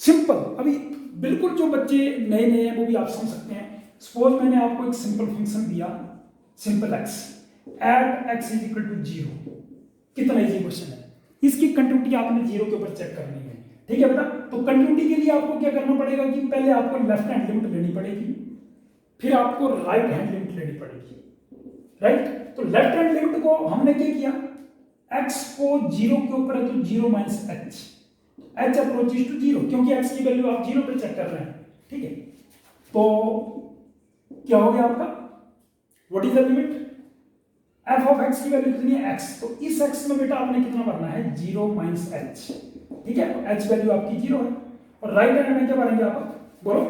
Simple, अभी बिल्कुल जो बच्चे नए नए हैं वो भी आप समझ सकते हैं। सपोज मैंने आपको एक सिंपल फंक्शन दिया, simple x, at x is equal to 0। कितना इजी क्वेश्चन है। इसकी कंटिन्यूटी आपने 0 के ऊपर चेक करनी है, ठीक है बेटा। तो कंटिन्यूटी के लिए आपको क्या करना पड़ेगा कि पहले आपको लेफ्ट हैंड लिमिट लेनी पड़ेगी, फिर आपको राइट हैंड लिमिट लेनी पड़ेगी, राइट। तो लेफ्ट हैंड लिमिट को हमने क्या किया, x को 0 के ऊपर है तो 0 minus h, h approaches to 0, क्योंकि x की वैल्यू आप 0 पे चेक कर रहे हैं, ठीक है। तो क्या हो गया आपका, what is the limit, f of x की वैल्यू कितनी है x, तो इस x में बेटा आपने कितना भरना है 0 माइनस h, ठीक है। h वैल्यू आपकी 0 है। और राइट हैंड में क्या भरेंगे आप, बोलो,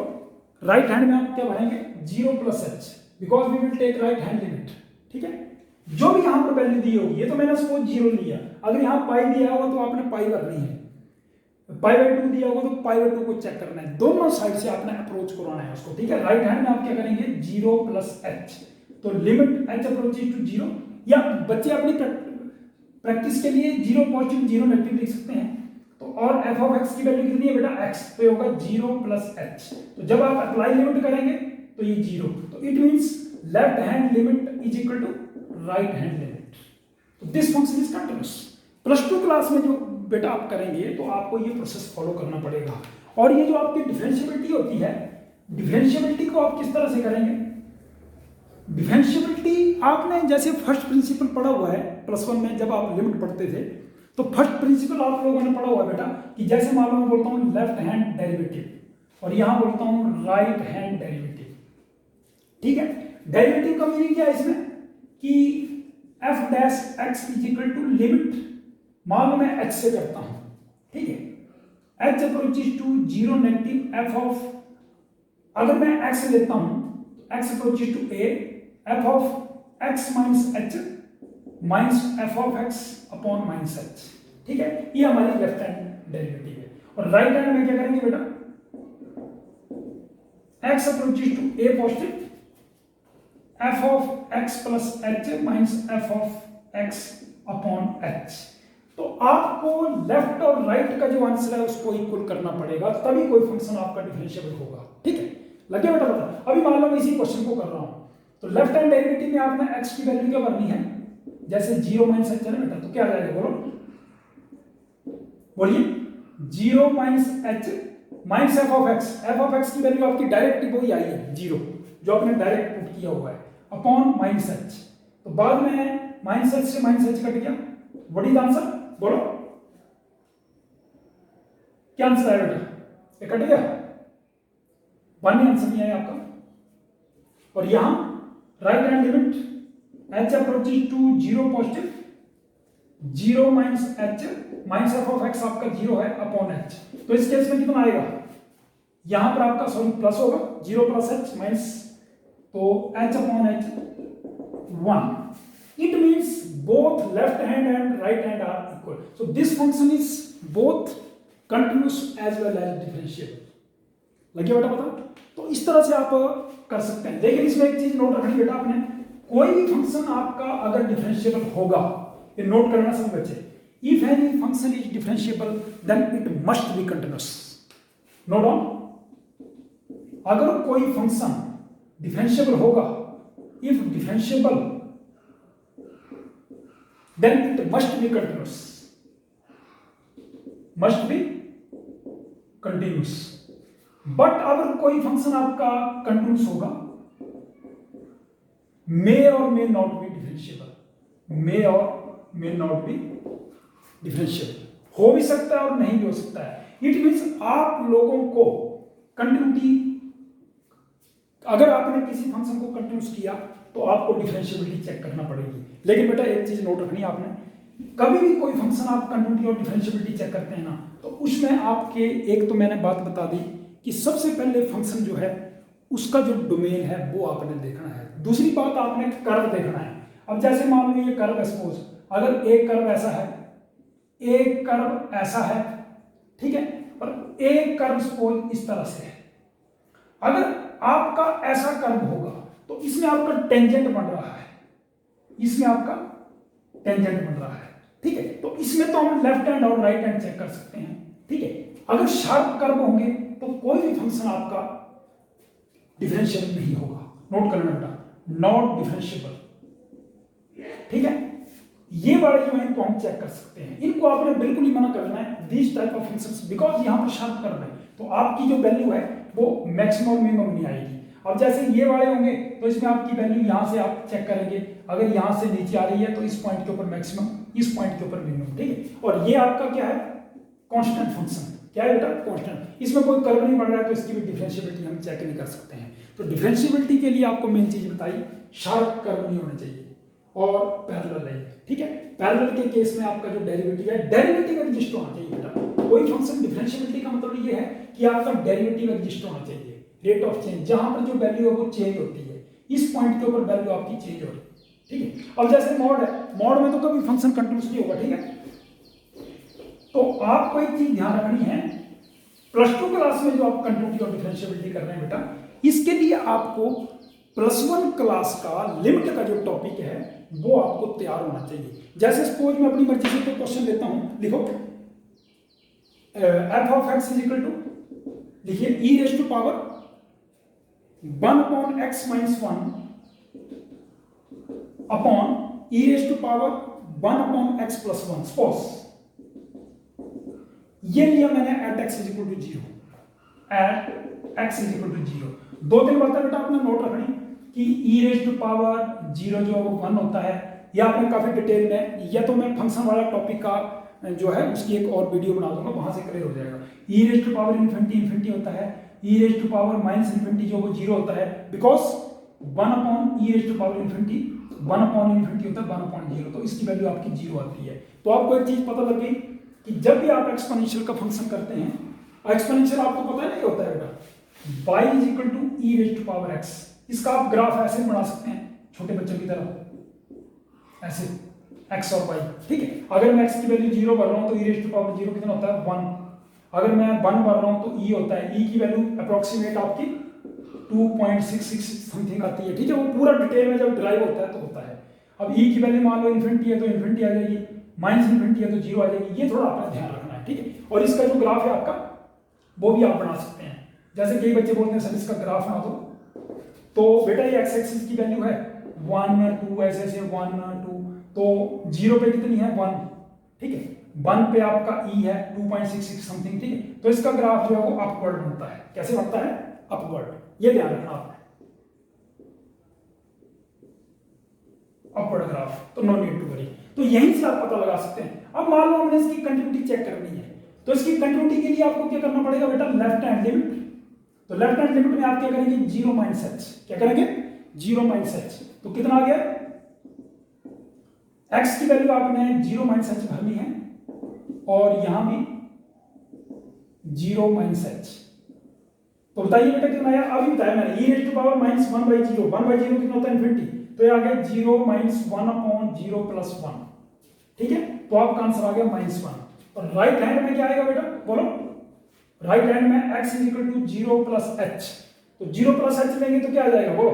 राइट हैंड में आप क्या भरेंगे 0 plus h, because we will take right hand limit, ठीक है। जो भी यहां पर वैल्यू दी होगी, ये तो मैंने सपोज 0 लिया, अगर यहां पाई दिया होगा तो आपने पाई भरनी है, पाई बाई 2 दिया होगा तो पाई बाई 2 को चेक करना है, दोनों साइड से आपने अप्रोच करवाना है उसको, ठीक है। राइट हैंड में आप क्या करेंगे 0 प्लस h, तो लिमिट h अप्रोचेस टू 0, या बच्चे अपनी प्रैक्टिस के लिए 0 पॉजिटिव 0 नेगेटिव लिख सकते हैं। तो और f ऑफ x की वैल्यू कितनी है बेटा x, तो होगा 0 प्लस h, तो जब आप अप्लाई लिमिट करेंगे तो ये 0, तो it means left hand limit is equal to right hand limit. तो this function is continuous. Plus 2 class में जो बेटा आप करेंगे तो आपको ये प्रोसेस फॉलो करना पड़ेगा। और ये जो आपकी डिफरेंशिएबिलिटी होती है, डिफरेंशिएबिलिटी को आप किस तरह से करेंगे, डिफरेंशिएबिलिटी आपने जैसे फर्स्ट प्रिंसिपल पढ़ा हुआ है प्लस 1 में जब आप लिमिट पढ़ते थे, तो फर्स्ट प्रिंसिपल आप लोगों ने पढ़ा हुआ है बेटा कि जैसे मान लो मैं बोलता हूँ लेफ्ट हैंड डेरिवेटिव और यहां बोलता हूँ राइट हैंड डेरिवेटिव, ठीक है। डेरिवेटिव का मीनिंग क्या है इसमें कि f dash x is equal to limit, मान लो मैं h से करता हूं, ठीक है, h approaches to 0 negative f of, अगर मैं x लेता हूं x approaches to a, f of x minus h minus f of x upon minus h, ठीक है। ये हमारी लेफ्ट हैंड डेरिवेटिव है। और राइट हैंड में क्या करेंगे बेटा, x approaches to a positive, f of x plus h minus f of x upon h। तो आपको लेफ्ट और राइट का जो आंसर है उसको इक्वल करना पड़ेगा, तभी कोई फंक्शन आपका डिफरेंशिएबल होगा, ठीक है। लगे बेटा पता। अभी मान लो मैं इसी क्वेश्चन को कर रहा हूं, तो लेफ्ट हैंड डेरिवेटिव में आपने x की वैल्यू क्या भरनी है, जैसे 0 माइनस h है ना बेटा, तो क्या आ जाएगा बोलो, बोलिए 0 minus h minus f of x की वैल्यू आपकी डायरेक्ट वही आई है 0, जो आपने डायरेक्ट पुट किया हुआ है, अपॉन माइनस h। तो बाद में माइनस h से माइनस h कट गया, व्हाट इज आंसर, बोलो क्या आंसर आया बेटा, ये कट गया, वन ही आंसर नहीं आया आपका। और यहां right hand limit h approaches to 0 positive, 0 minus h minus f of x आपका 0 है अपॉन h, तो इस केस में कितना आएगा, यहां पर आपका सॉरी प्लस होगा 0 प्लस h माइनस, तो h upon h 1। It means both left hand and right hand are equal, so this function is both continuous as well as differentiable. लगे बेटा पता। तो इस तरह से आप कर सकते हैं, लेकिन इसमें एक चीज नोट रखनी बेटा आपने, कोई भी फंक्शन आपका अगर डिफरेंशिएबल होगा, ये नोट करना सब बच्चे, if any function is differentiable then it must be continuous. Note on, अगर कोई फंक्शन डिफरेंशिएबल होगा, if differentiable then it must be continuous, must be continuous। But अगर कोई फंक्शन आपका कंटिन्यूस होगा, मे और may not be differentiable, may और may not be differentiable, हो भी सकता है और नहीं भी हो सकता है। इट मीन्स आप लोगों को कंटिन्यूटी, अगर आपने किसी फंक्शन को कंटिन्यूस किया तो आपको डिफरेंशिएबिलिटी चेक करना पड़ेगी। लेकिन बेटा एक चीज नोट रखनी है आपने, कभी भी कोई फंक्शन आप कंटिन्यूटी और डिफरेंशिएबिलिटी चेक करते हैं ना, तो उसमें आपके एक तो मैंने बात बता दी कि सबसे पहले फंक्शन जो है उसका जो डोमेन है वो आपने देखना है, दूसरी बात आपने कर्व देखना है। अब जैसे मान लो ये कर्व है, सपोज अगर एक कर्व ऐसा है, एक कर्व ऐसा है, ठीक है, और एक कर्व सपोज इस तरह से है, अगर आपका ऐसा कर्व होगा तो इसमें आपका टेंजेंट बन रहा है, इसमें आपका टेंजेंट बन रहा है, ठीक है। तो इसमें तो हम लेफ्ट हैंड और राइट हैंड चेक कर सकते हैं, ठीक है। अगर शार्प कर्व होंगे तो कोई भी फंक्शन आपका डिफरेंशिएबल नहीं होगा। नोट कर लेना बेटा, नॉट डिफरेंशिएबल। ठीक है, ये वाले जो है इनको हम चेक कर सकते हैं, इनको आपने बिल्कुल ही मना कर देना है this type of functions, because यहां पर शार्प कर्व है तो आपकी जो वैल्यू है वो मैक्सिमम और मिनिमम नहीं आएगी। अब जैसे ये वाले होंगे तो इसमें आपकी वैल्यू यहां से आप चेक करेंगे, अगर यहां से नीचे आ रही है तो इस पॉइंट के ऊपर मैक्सिमम, इस पॉइंट के ऊपर मिनिमम। ठीक है, और ये आपका क्या है, कांस्टेंट फंक्शन। क्या है बेटा, कांस्टेंट। इसमें कोई कर्व नहीं बढ़ रहा है तो इसकी भी डिफरेंशिएबिलिटी हम चेक नहीं कर सकते हैं। तो डिफरेंशिएबिलिटी के लिए आपको मेन चीज बताई, शार्प कर्व नहीं होना चाहिए और पैरेलल है। ठीक है, पैरेलल के केस में आपका जो डेरिवेटिव है, डेरिवेटिव एग्जिस्ट होना चाहिए बेटा। कोई फंक्शन डिफरेंशिएबिलिटी का मतलब ये है कि आपका डेरिवेटिव एग्जिस्ट होना चाहिए, रेट ऑफ चेंज, जहां पर जो वैल्यू है वो चेंज होती है, इस पॉइंट के ऊपर वैल्यू आपकी चेंज हो रही है। ठीक है, अब जैसे मॉड है, मॉड में तो कभी फंक्शन कंटिन्यूअस नहीं होगा। ठीक है, तो आपको एक चीज ध्यान रखनी है, प्लस 2 क्लास में जो आप कंटिन्यूटी और डिफरेंशिएबिलिटी कर रहे हैं बेटा, इसके लिए आपको +1 क्लास का लिमिट का जो टॉपिक है वो आपको तैयार होना चाहिए। जैसे सपोज मैं अपनी मर्जी से कोई क्वेश्चन लेता हूं, लिखो f of x is equal to, लिखिए e raise to power 1 upon x minus 1 upon e raise to power 1 upon x plus 1। Suppose ये लिया मैंने at x is equal to 0, at x is equal to 0। 2-3 बातें बेटा आपने note रखनी कि e raise to power 0 जो 1 होता है, या आपने काफी डिटेल में, या तो मैं फंक्शन वाला टॉपिक का जो है उसकी एक और वीडियो बना दूंगा, वहां से क्लियर हो जाएगा। e raise to power infinity होता है, e raise to power minus infinity जो वो 0 होता है, because 1 upon e raise to power infinity 1 upon infinity होता है 1/0, तो इसकी वैल्यू आपकी 0 आती है। तो आपको एक चीज पता लग गई कि जब भी आप एक्सपोनेंशियल का फंक्शन करते हैं, एक्सपोनेंशियल आपको पता है नहीं होता है बेटा, y is equal to e raise to power x। इसका आप ग्राफ ऐसे बना सकते हैं छोटे बच्चों की तरह, ऐसे x और y। ठीक है, अगर मैं x की वैल्यू 0 भर रहा हूं तो e रेज़ टू पावर 0 कितना होता है 1। अगर मैं 1 भर रहा हूं तो e होता है, e की वैल्यू अप्रोक्सीमेट आपकी 2.66 समथिंग आती है। ठीक है, वो पूरा डिटेल में जब ड्राइव होता है तो होता है। अब e की वैल्यू मान लो इन्फिनिटी है तो इन्फिनिटी आ जाएगी, माइनस इन्फिनिटी है तो 0 आ जाएगी। ये थोड़ा अपना ध्यान रखना है। ठीक है, और इसका जो ग्राफ है आपका वो भी आप बना सकते हैं। जैसे कई बच्चे बोलते हैं सर इसका ग्राफ बना दो, तो बेटा ये x एक्सिस की वैल्यू है 1 2 ऐसे ऐसे 1 2, तो 0 पे कितनी है 1। ठीक है, 1 पे आपका e है 2.66 समथिंग। ठीक है, तो इसका ग्राफ जो है वो अपवर्ड बनता है। कैसे बनता है, अपवर्ड। ये ध्यान रखना आपने, अपवर्ड ग्राफ, तो नो नीड टू वरी। तो यहीं से आप पता लगा सकते हैं। अब मान लो हमने इसकी कंटिन्यूटी चेक करनी है, तो इसकी कंटिन्यूटी के लिए आपको क्या करना पड़ेगा बेटा, लेफ्ट हैंड लिमिट। तो लेफ्ट हैंड लिमिट में आप क्या करेंगे, 0 माइनस h। क्या करेंगे, 0 माइनस h। तो कितना आ गया, x की वैल्यू आपने 0 माइनस h भरनी है, और यहां भी 0 माइनस h। तो बताइए बेटा कितना आया, अभी बताया मैंने, e raise to power minus 1/0, 1/0 कितना होता है इन्फिनिटी, तो ये आ गया 0 माइनस 1 अपॉन 0 प्लस 1। ठीक है, तो आपका आंसर आ गया -1। और राइट हैंड में क्या आएगा बेटा, बोलो, राइट हैंड में x is equal to 0 plus h। तो 0 प्लस h लेंगे तो क्या आ जाएगा, बोलो,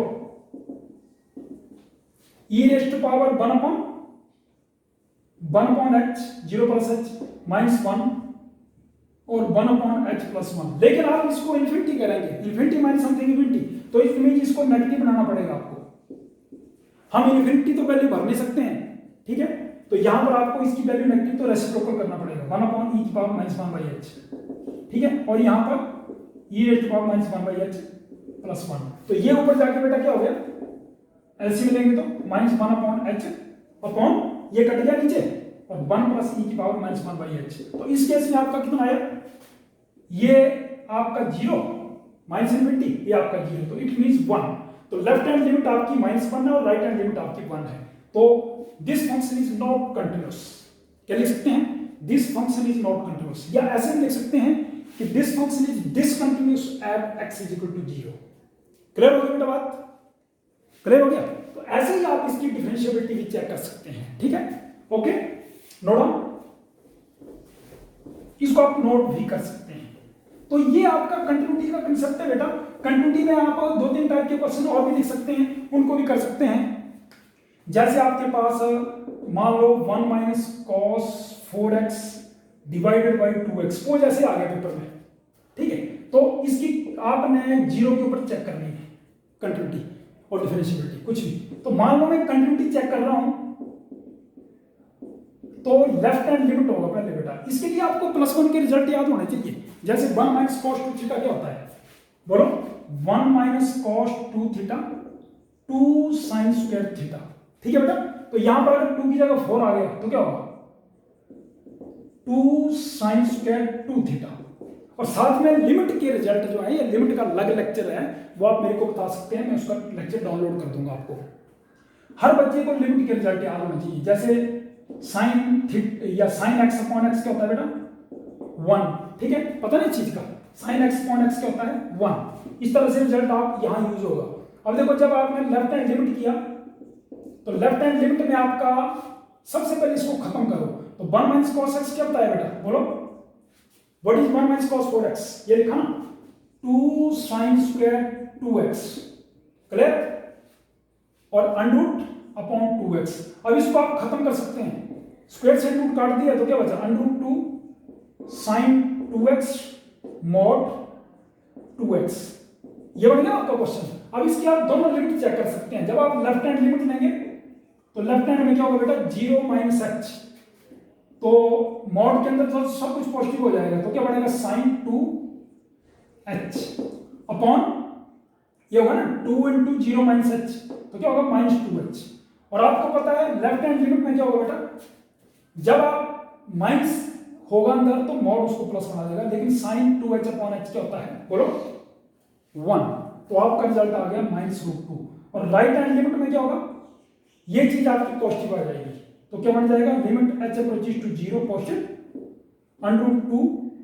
e raise to power 1 upon h, 0 plus h minus 1 और 1 अपॉन h प्लस 1। लेकिन आप इसको इन्फिनिटी करेंगे, इन्फिनिटी माइनस समथिंग इन्फिनिटी, तो इस इमेज इसको नेगेटिव बनाना पड़ेगा आपको। हम इन्फिनिटी तो वैल्यू भर नहीं सकते हैं। ठीक है, तो यहां पर आपको इसकी वैल्यू नेगेटिव तो रेसिप्रोकल करना पड़ेगा, 1 अपॉन e की पावर माइनस 1/h। ठीक है, और यहां पर e raise to power minus 1/h plus 1। तो ये ऊपर जाके बेटा क्या हो गया, एलसीएम लेंगे तो माइनस 1 अपॉन h अपॉन ये कट गया नीचे, और 1 प्लस e की पावर माइनस 1/h। तो इस केस में आपका कितना आया, ये आपका 0 माइनस इन्फिनिटी, ये आपका 0, तो इट मींस 1। तो लेफ्ट हैंड लिमिट आपकी -1 है और राइट हैंड लिमिट आपकी 1 है। तो this function is not continuous. क्या लिख सकते हैं, this function is not continuous, या ऐसे भी लिख सकते हैं कि this function is discontinuous at x is equal to 0। Clear हो गया बेटा बात, क्लियर हो गया। तो ऐसे ही आप इसकी डिफरेंशिएबिलिटी भी चेक कर सकते हैं। ठीक है, ओके, नोट डाउन, इसको आप नोट भी कर सकते हैं। तो ये आपका कंटिन्यूटी का कांसेप्ट है बेटा। कंटिन्यूटी में आप 2-3 टाइप के क्वेश्चन और भी लिख सकते हैं, उनको भी कर सकते हैं। जैसे आपके पास मान लो 1 minus cos 4x divided by 2x, suppose ऐसे आ गया पेपर में, ठीक है। तो इसकी आपने जीरो के ऊपर चेक करनी है कंटिन्यूटी और डिफरेंशिएबिलिटी कुछ भी। तो मान लो मैं कंटिन्यूटी चेक कर रहा हूं, तो लेफ्ट हैंड लिमिट होगा पहले बेटा। इसके लिए आपको +1 के रिजल्ट याद होने चाहिए। जैसे 1 माइनस कॉस 2 थीटा क्या होता है, बोलो 1 minus cos 2 theta 2 sine square theta, ठीक है बेटा। तो यहां पर अगर 2 की जगह 4 आ गया तो क्या होगा, 2 साइन स्क्वायर 2 थीटा। और साथ में लिमिट के रिजल्ट जो है, ये लिमिट का अलग लेक्चर है, वो आप मेरे को बता सकते हैं, मैं उसका लेक्चर डाउनलोड कर दूंगा आपको। हर बच्चे को लिमिट के रिजल्ट याद होना चाहिए। जैसे साइन थीटा या साइन एक्स अपॉन एक्स क्या होता है बेटा 1, ठीक है, पता नहीं चीज का। साइन एक्स अपॉन एक्स क्या होता है 1। इस तरह से रिजल्ट आप यहां यूज होगा। अब देखो जब आपने लेफ्ट हैंड लिमिट किया, तो लेफ्ट हैंड लिमिट में आपका सबसे पहले इसको खत्म करो, तो 1 माइनस कॉस एक्स क्या होता है बेटा, बोलो what is 1 minus cos 4x, ये लिखा ना 2 साइन स्क्वायर 2x, क्लियर, और अंडरूट अपॉन 2x। अब इसको आप खत्म कर सकते हैं, स्क्वायर से रूट काट दिया तो क्या बचा, under root 2 sign 2x mod 2x, ये बन गया आपका क्वेश्चन। अब इसकी आप दोनों लिमिट चेक कर सकते हैं। जब आप लेफ्ट हैंड लिमिट लेंगे तो लेफ्ट हैंड में क्या होगा बेटा 0 माइनस h, तो मॉड के अंदर तो सब कुछ पॉजिटिव हो जाएगा, तो क्या बनेगा साइन 2h अपॉन ये होगा ना 2 इंटू 0 माइनस h, तो क्या होगा -2h। और आपको पता है लेफ्ट हैंड लिमिट में क्या होगा बेटा, जब आप माइनस होगा अंदर तो मॉड उसको प्लस बना देगा, लेकिन साइन 2h अपॉन h क्या होता है, बोलो 1। तो आपका रिजल्ट आ गया -√2। और राइट हैंड लिमिट में क्या होगा, ये चीज आपकी पॉजिटिव आ जाएगी, तो क्या बन जाएगा limit h approaches to 0 positive √2,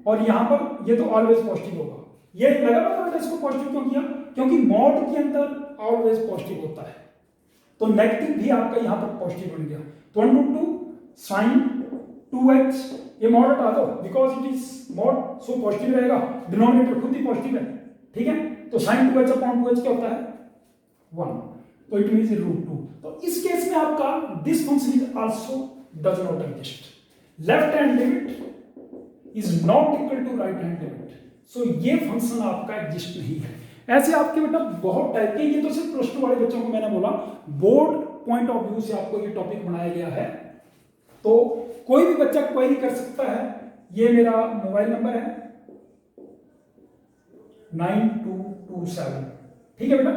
और यहां पर ये तो ऑलवेज पॉजिटिव होगा। ये लगा ना इसको पॉजिटिव क्यों किया, क्योंकि मॉड के अंदर ऑलवेज पॉजिटिव होता है, तो नेगेटिव भी आपका यहां पर पॉजिटिव बन गया। तो √2 साइन 2h, ये मॉड हटा दो because it is mod, so positive रहेगा, डिनोमिनेटर खुद ही पॉजिटिव है, ठीक है। तो साइन 2h अपॉन 2h क्या होता है 1, तो इट मींस √2। तो इस केस में आपका this function is also does not exist, left hand limit is not equal to right hand limit, so ये फंक्शन आपका एग्जिस्ट नहीं है। ऐसे आपके बेटा बहुत टाइप के, ये तो सिर्फ +2 वाले बच्चों को मैंने बोला, बोर्ड पॉइंट ऑफ व्यू से आपको ये टॉपिक बनाया गया है, तो कोई भी बच्चा क्वेरी कर सकता है। ये मेरा मोबाइल नंबर है 9227, ठीक है बेटा।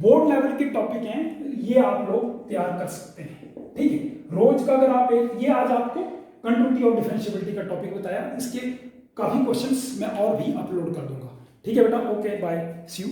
बोर्ड लेवल के टॉपिक हैं, ये आप लोग तैयार कर सकते हैं, ठीक है। रोज का अगर आप ये आज आपको कंटिन्यूटी और डिफरेंशिएबिलिटी का टॉपिक बताया, इसके काफी क्वेश्चंस मैं और भी अपलोड कर दूंगा, ठीक है बेटा। Okay bye, see you.